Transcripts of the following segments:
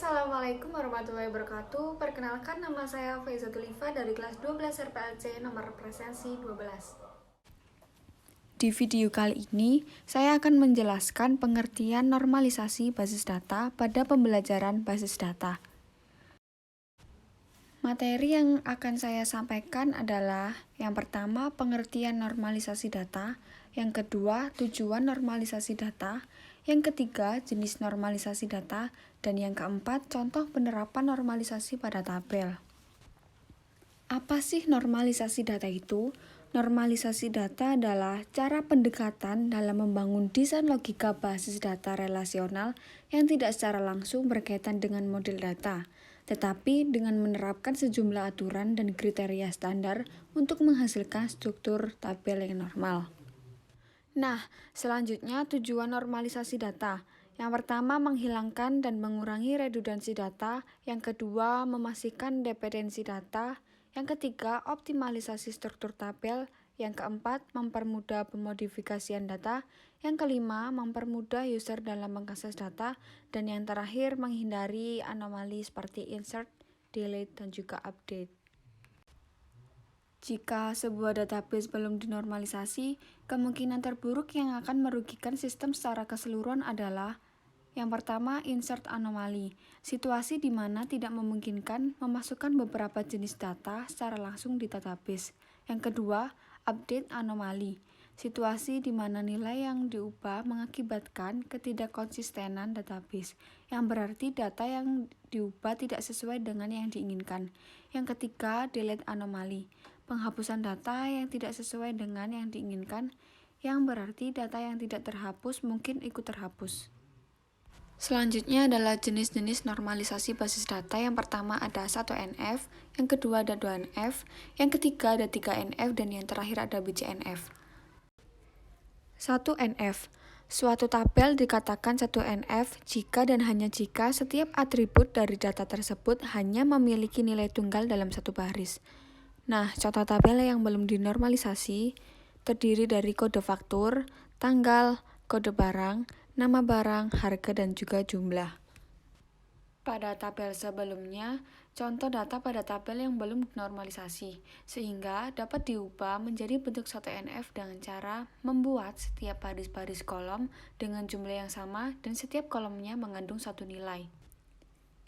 Assalamualaikum warahmatullahi wabarakatuh. Perkenalkan, nama saya Faizatul Ifa dari kelas 12 RPLC nomor presensi 12. Di video kali ini, saya akan menjelaskan pengertian normalisasi basis data pada pembelajaran basis data. Materi yang akan saya sampaikan adalah yang pertama, pengertian normalisasi data, yang kedua, tujuan normalisasi data, yang ketiga, jenis normalisasi data, dan yang keempat, contoh penerapan normalisasi pada tabel. Apa sih normalisasi data itu? Normalisasi data adalah cara pendekatan dalam membangun desain logika basis data relasional yang tidak secara langsung berkaitan dengan model data, tetapi dengan menerapkan sejumlah aturan dan kriteria standar untuk menghasilkan struktur tabel yang normal. Nah, selanjutnya tujuan normalisasi data. Yang pertama, menghilangkan dan mengurangi redundansi data. Yang kedua, memastikan dependensi data. Yang ketiga, optimalisasi struktur tabel. Yang keempat, mempermudah pemodifikasian data. Yang kelima, mempermudah user dalam mengakses data. Dan yang terakhir, menghindari anomali seperti insert, delete, dan juga update. Jika sebuah database belum dinormalisasi, kemungkinan terburuk yang akan merugikan sistem secara keseluruhan adalah yang pertama, insert anomali, situasi di mana tidak memungkinkan memasukkan beberapa jenis data secara langsung di database. Yang kedua, update anomali, situasi di mana nilai yang diubah mengakibatkan ketidakkonsistenan database, yang berarti data yang diubah tidak sesuai dengan yang diinginkan. Yang ketiga, delete anomali, penghapusan data yang tidak sesuai dengan yang diinginkan, yang berarti data yang tidak terhapus mungkin ikut terhapus. Selanjutnya adalah jenis-jenis normalisasi basis data. Yang pertama ada 1NF, yang kedua ada 2NF, yang ketiga ada 3NF, dan yang terakhir ada BCNF. 1NF. Suatu tabel dikatakan 1NF jika dan hanya jika setiap atribut dari data tersebut hanya memiliki nilai tunggal dalam satu baris. Nah, contoh tabel yang belum dinormalisasi terdiri dari kode faktur, tanggal, kode barang, nama barang, harga, dan juga jumlah. Pada tabel sebelumnya, contoh data pada tabel yang belum dinormalisasi, sehingga dapat diubah menjadi bentuk 1NF dengan cara membuat setiap baris-baris kolom dengan jumlah yang sama dan setiap kolomnya mengandung satu nilai.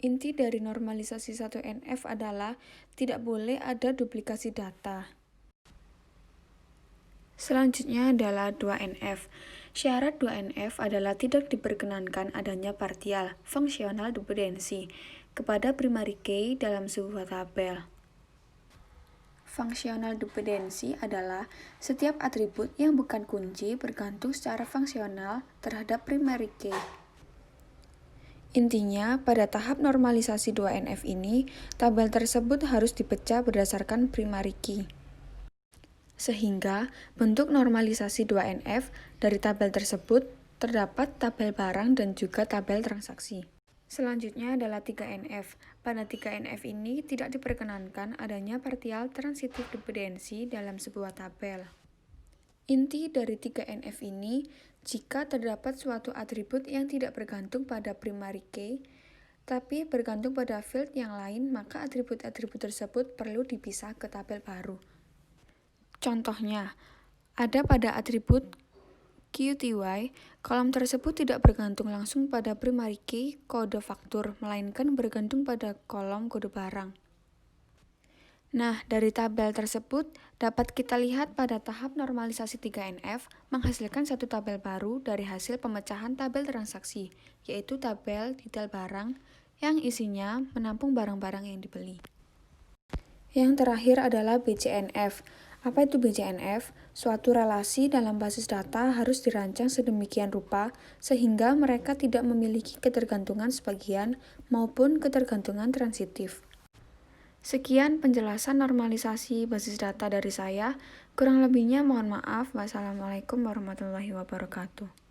Inti dari normalisasi 1NF adalah tidak boleh ada duplikasi data. Selanjutnya adalah 2NF. Syarat 2NF adalah tidak diperkenankan adanya partial, fungsional dependensi, kepada primary key dalam sebuah tabel. Fungsional dependensi adalah setiap atribut yang bukan kunci bergantung secara fungsional terhadap primary key. Intinya, pada tahap normalisasi 2NF ini, tabel tersebut harus dipecah berdasarkan primary key. Sehingga, bentuk normalisasi 2NF dari tabel tersebut terdapat tabel barang dan juga tabel transaksi. Selanjutnya adalah 3NF. Pada 3NF ini tidak diperkenankan adanya partial transitive dependency dalam sebuah tabel. Inti dari 3NF ini, jika terdapat suatu atribut yang tidak bergantung pada primary key, tapi bergantung pada field yang lain, maka atribut-atribut tersebut perlu dipisah ke tabel baru. Contohnya, ada pada atribut QTY, kolom tersebut tidak bergantung langsung pada primary key kode faktur, melainkan bergantung pada kolom kode barang. Nah, dari tabel tersebut dapat kita lihat pada tahap normalisasi 3NF menghasilkan satu tabel baru dari hasil pemecahan tabel transaksi, yaitu tabel detail barang yang isinya menampung barang-barang yang dibeli. Yang terakhir adalah BCNF. Apa itu BCNF? Suatu relasi dalam basis data harus dirancang sedemikian rupa sehingga mereka tidak memiliki ketergantungan sebagian maupun ketergantungan transitif. Sekian penjelasan normalisasi basis data dari saya. Kurang lebihnya mohon maaf. Wassalamualaikum warahmatullahi wabarakatuh.